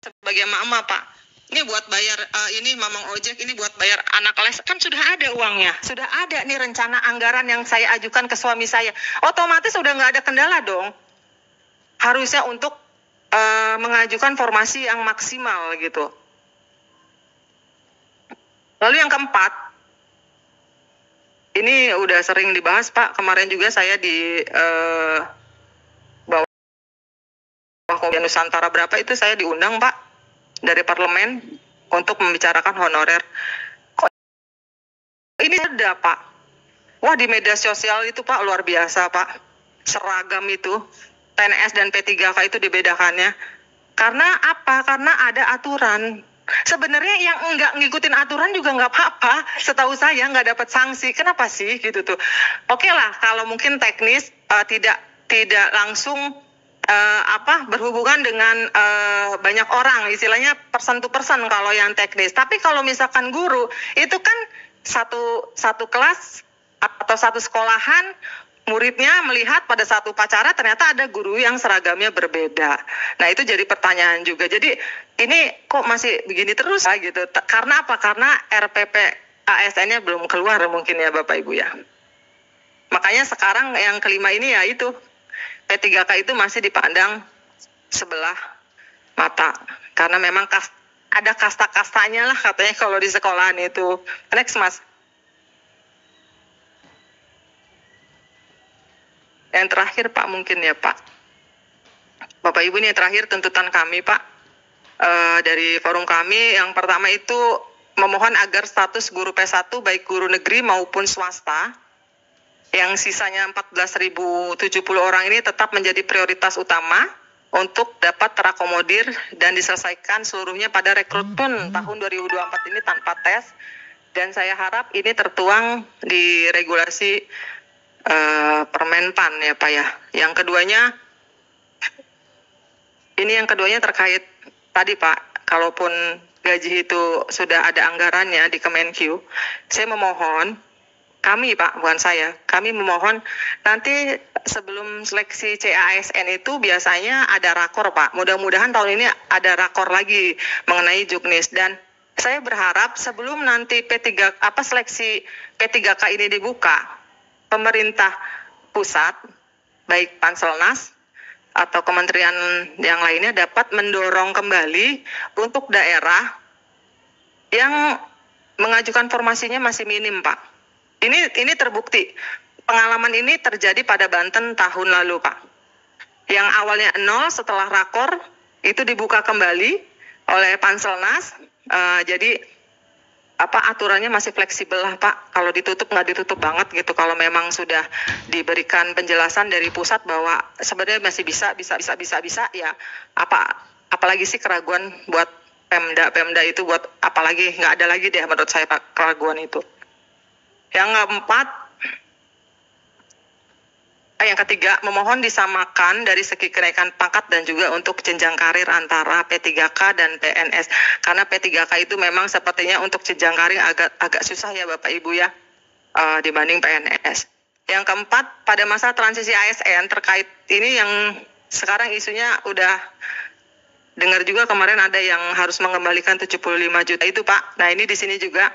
sebagai emak-emak Pak, ini buat bayar ini mamang ojek, ini buat bayar anak les, kan sudah ada uangnya, sudah ada nih rencana anggaran yang saya ajukan ke suami saya, otomatis sudah nggak ada kendala dong, harusnya untuk mengajukan formasi yang maksimal gitu. Lalu yang keempat, ini udah sering dibahas Pak, kemarin juga saya di bawah Komite Nusantara berapa itu saya diundang Pak dari parlemen untuk membicarakan honorer. Kok ini ada Pak? Wah di media sosial itu Pak luar biasa Pak, seragam itu PNS dan P3K itu dibedakannya. Karena apa? Karena ada aturan. Sebenarnya yang nggak ngikutin aturan juga nggak apa-apa. Setahu saya nggak dapat sanksi. Kenapa sih gitu tuh? Oke lah, kalau mungkin teknis tidak langsung berhubungan dengan banyak orang. Istilahnya person to person kalau yang teknis. Tapi kalau misalkan guru itu kan satu kelas atau satu sekolahan, muridnya melihat pada saat upacara ternyata ada guru yang seragamnya berbeda. Nah itu jadi pertanyaan juga. Jadi ini kok masih begini terus gitu. Karena apa? Karena RPP ASN-nya belum keluar mungkin ya Bapak Ibu ya. Makanya sekarang yang kelima ini ya itu P3K itu masih dipandang sebelah mata. Karena memang ada kasta-kastanya lah katanya kalau di sekolahan itu. Next Mas. Yang terakhir Pak mungkin ya Pak. Bapak Ibu ini yang terakhir tuntutan kami Pak. Dari forum kami yang pertama itu memohon agar status guru P1 baik guru negeri maupun swasta yang sisanya 14.070 orang ini tetap menjadi prioritas utama untuk dapat terakomodir dan diselesaikan seluruhnya pada rekrutmen tahun 2024 ini tanpa tes. Dan saya harap ini tertuang di regulasi Permenpan ya Pak ya. Yang keduanya terkait tadi Pak, kalaupun gaji itu sudah ada anggarannya di Kemenkyu, saya memohon, kami Pak, bukan saya, kami memohon nanti sebelum seleksi CASN itu biasanya ada rakor Pak. Mudah-mudahan tahun ini ada rakor lagi mengenai juknis, dan saya berharap sebelum nanti seleksi P3K ini dibuka, pemerintah pusat, baik Panselnas atau kementerian yang lainnya dapat mendorong kembali untuk daerah yang mengajukan formasinya masih minim Pak. Ini terbukti. Pengalaman ini terjadi pada Banten tahun lalu Pak. Yang awalnya 0 setelah rakor itu dibuka kembali oleh Panselnas. Jadi aturannya masih fleksibel lah Pak. Kalau ditutup nggak ditutup banget gitu. Kalau memang sudah diberikan penjelasan dari pusat bahwa sebenarnya masih bisa ya. Apalagi sih keraguan buat Pemda itu, buat apalagi nggak ada lagi deh menurut saya Pak keraguan itu. Yang ketiga, memohon disamakan dari segi kenaikan pangkat dan juga untuk jenjang karir antara P3K dan PNS. Karena P3K itu memang sepertinya untuk jenjang karir agak susah ya Bapak Ibu ya, dibanding PNS. Yang keempat, pada masa transisi ASN terkait ini yang sekarang isunya udah dengar juga kemarin ada yang harus mengembalikan 75 juta itu Pak. Nah ini di sini juga.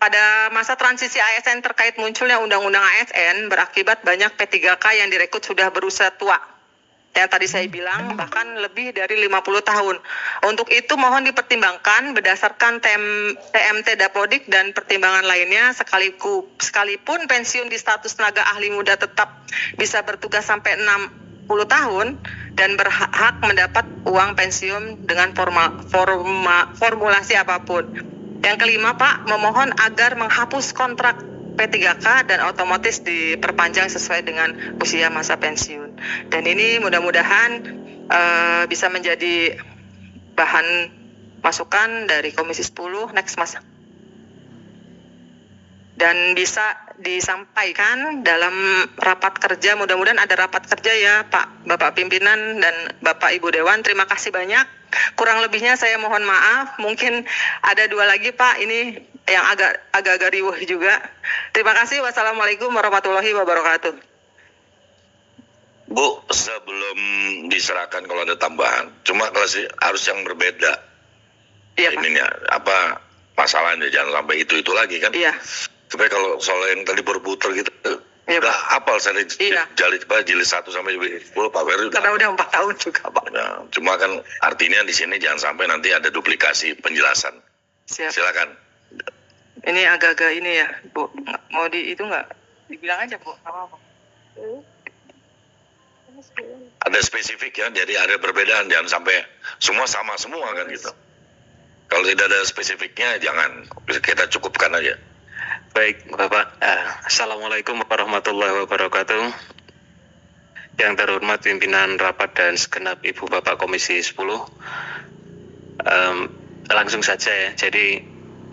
Pada masa transisi ASN terkait munculnya undang-undang ASN berakibat banyak P3K yang direkrut sudah berusia tua. Yang tadi saya bilang bahkan lebih dari 50 tahun. Untuk itu mohon dipertimbangkan berdasarkan TMT Dapodik dan pertimbangan lainnya, sekalipun pensiun di status tenaga ahli muda tetap bisa bertugas sampai 60 tahun dan berhak mendapat uang pensiun dengan formulasi apapun. Yang kelima Pak, memohon agar menghapus kontrak P3K dan otomatis diperpanjang sesuai dengan usia masa pensiun. Dan ini mudah-mudahan bisa menjadi bahan masukan dari Komisi 10. Next Mas. Dan bisa disampaikan dalam rapat kerja, mudah-mudahan ada rapat kerja ya Pak, Bapak Pimpinan dan Bapak Ibu Dewan. Terima kasih banyak. Kurang lebihnya saya mohon maaf. Mungkin ada 2 lagi Pak, ini yang agak riuh juga. Terima kasih. Wassalamualaikum warahmatullahi wabarakatuh. Bu, sebelum diserahkan kalau ada tambahan, cuma kalau harus yang berbeda. Iya, Pak. Ininya apa masalahnya, jangan sampai itu lagi kan? Iya. Supaya kalau soal yang tadi berputar gitu, Iya, udah Pak. hafal saya Iya. jilid 1 sampai 10 Pak Ferry udah. Karena udah 4 tahun juga, Pak. Nah, cuma kan artinya di sini jangan sampai nanti ada duplikasi penjelasan. Siap. Silakan. Ini agak-agak ini ya, Bu. Mau itu nggak? Dibilang aja, Bu. Apa-apa. Ada spesifik ya, jadi ada perbedaan, jangan sampai semua sama semua kan gitu. Kalau tidak ada spesifiknya jangan, kita cukupkan aja. Baik Bapak, Assalamualaikum warahmatullahi wabarakatuh. Yang terhormat pimpinan rapat dan segenap Ibu Bapak Komisi 10. Langsung saja ya, jadi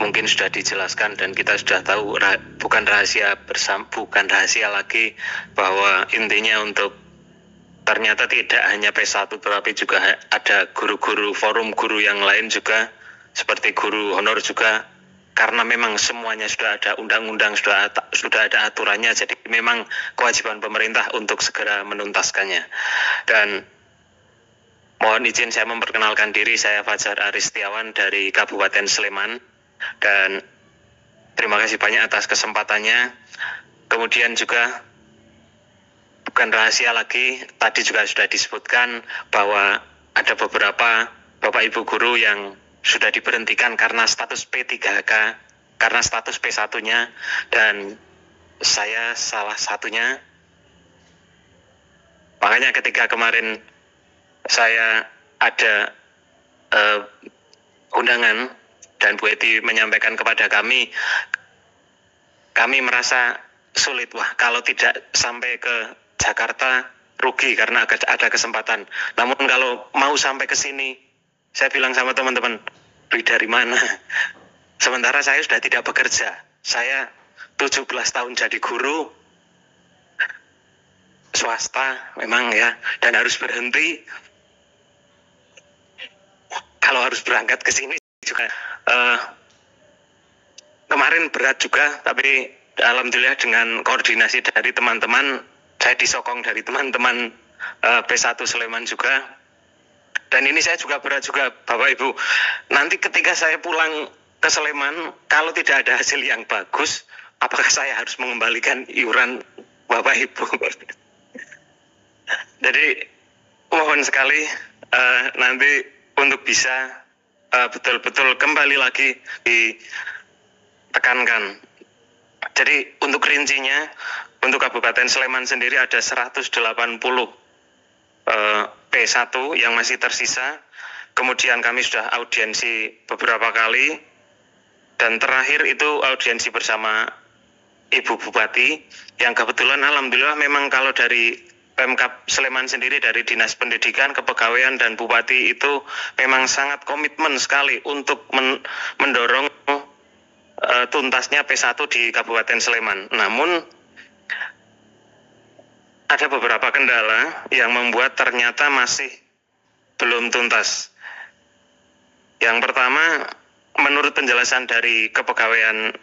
mungkin sudah dijelaskan dan kita sudah tahu, bukan rahasia lagi bahwa intinya untuk ternyata tidak hanya P1 tetapi juga ada guru-guru, forum guru yang lain juga seperti guru honor juga, karena memang semuanya sudah ada undang-undang, sudah ada aturannya, jadi memang kewajiban pemerintah untuk segera menuntaskannya. Dan mohon izin saya memperkenalkan diri, saya Fajar Aristiawan dari Kabupaten Sleman, dan terima kasih banyak atas kesempatannya. Kemudian juga bukan rahasia lagi, tadi juga sudah disebutkan bahwa ada beberapa Bapak Ibu guru yang sudah diberhentikan karena status P3K, karena status P1-nya, dan saya salah satunya. Makanya ketika kemarin saya ada undangan dan Bu Eti menyampaikan kepada kami merasa sulit, wah kalau tidak sampai ke Jakarta rugi karena ada kesempatan. Namun kalau mau sampai ke sini, saya bilang sama teman-teman, duit dari mana? Sementara saya sudah tidak bekerja. Saya 17 tahun jadi guru swasta memang ya, dan harus berhenti. Kalau harus berangkat ke sini juga kemarin berat juga, tapi alhamdulillah dengan koordinasi dari teman-teman, saya disokong dari teman-teman P1 Sleman juga. Dan ini saya juga berat juga Bapak Ibu. Nanti ketika saya pulang ke Sleman, kalau tidak ada hasil yang bagus, apakah saya harus mengembalikan iuran Bapak Ibu? Jadi mohon sekali nanti untuk bisa betul-betul kembali lagi ditekankan. Jadi untuk rincinya, untuk Kabupaten Sleman sendiri ada 180 P1 yang masih tersisa. Kemudian kami sudah audiensi beberapa kali, dan terakhir itu audiensi bersama Ibu Bupati, yang kebetulan alhamdulillah memang kalau dari Pemkab Sleman sendiri, dari Dinas Pendidikan, Kepegawaian, dan Bupati itu memang sangat komitmen sekali untuk mendorong tuntasnya P1 di Kabupaten Sleman. Namun ada beberapa kendala yang membuat ternyata masih belum tuntas. Yang pertama, menurut penjelasan dari Kepegawaian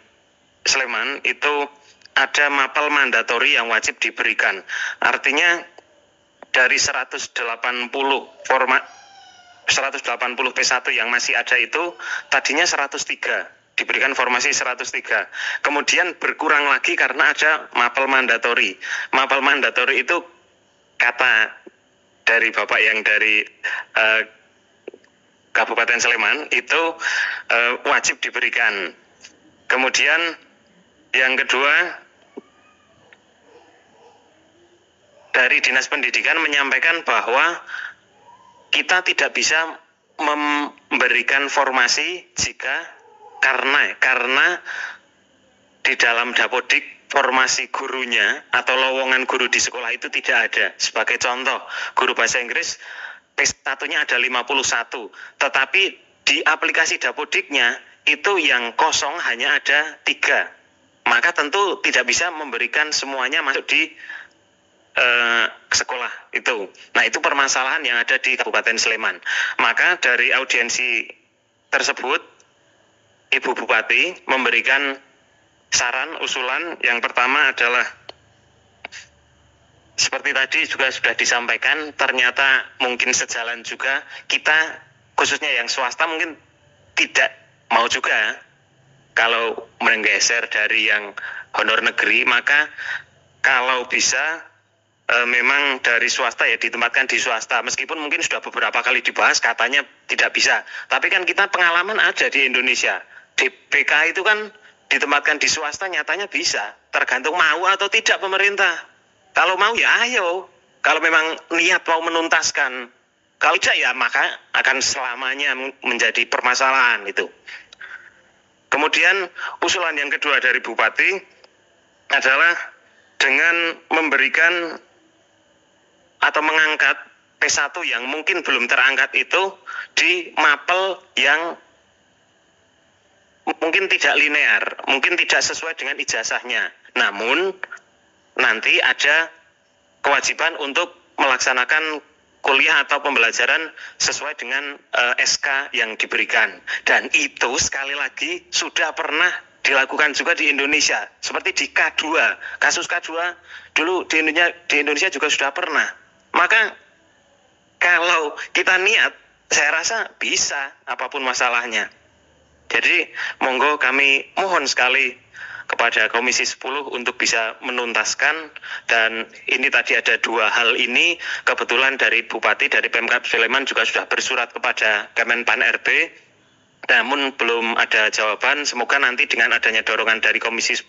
Sleman itu ada mapel mandatori yang wajib diberikan. Artinya dari 180 P1 yang masih ada itu tadinya 103, diberikan formasi 103. Kemudian berkurang lagi karena ada mapel mandatori. Mapel mandatori itu kata dari Bapak yang dari Kabupaten Sleman itu wajib diberikan. Kemudian yang kedua, dari Dinas Pendidikan menyampaikan bahwa kita tidak bisa memberikan formasi karena di dalam Dapodik formasi gurunya atau lowongan guru di sekolah itu tidak ada. Sebagai contoh, guru bahasa Inggris P1-nya ada 51, tetapi di aplikasi Dapodiknya itu yang kosong hanya ada 3. Maka tentu tidak bisa memberikan semuanya masuk di sekolah itu. Nah, itu permasalahan yang ada di Kabupaten Sleman. Maka dari audiensi tersebut, Ibu Bupati memberikan saran usulan. Yang pertama adalah seperti tadi juga sudah disampaikan, ternyata mungkin sejalan juga kita khususnya yang swasta mungkin tidak mau juga kalau menggeser dari yang honor negeri, maka kalau bisa memang dari swasta ya ditempatkan di swasta, meskipun mungkin sudah beberapa kali dibahas katanya tidak bisa, tapi kan kita pengalaman ada di Indonesia, DPK itu kan ditempatkan di swasta nyatanya bisa, tergantung mau atau tidak pemerintah. Kalau mau ya ayo, kalau memang niat mau menuntaskan, kalau tidak ya maka akan selamanya menjadi permasalahan itu. Kemudian usulan yang kedua dari Bupati adalah dengan memberikan atau mengangkat P1 yang mungkin belum terangkat itu di mapel yang mungkin tidak linear, mungkin tidak sesuai dengan ijazahnya. Namun nanti ada kewajiban untuk melaksanakan kuliah atau pembelajaran sesuai dengan SK yang diberikan. Dan itu sekali lagi sudah pernah dilakukan juga di Indonesia. Seperti di K2, kasus K2 dulu di Indonesia juga sudah pernah. Maka kalau kita niat, saya rasa bisa apapun masalahnya. Jadi monggo kami mohon sekali kepada Komisi 10 untuk bisa menuntaskan, dan ini tadi ada dua hal ini, kebetulan dari Bupati, dari Pemkab Sleman juga sudah bersurat kepada Kemenpan RB, namun belum ada jawaban. Semoga nanti dengan adanya dorongan dari Komisi 10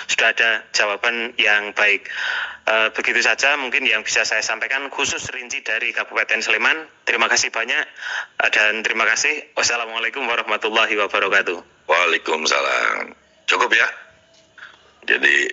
sudah ada jawaban yang baik. Begitu saja mungkin yang bisa saya sampaikan khusus rinci dari Kabupaten Sleman. Terima kasih banyak dan terima kasih. Wassalamualaikum warahmatullahi wabarakatuh. Waalaikumsalam. Cukup ya. Jadi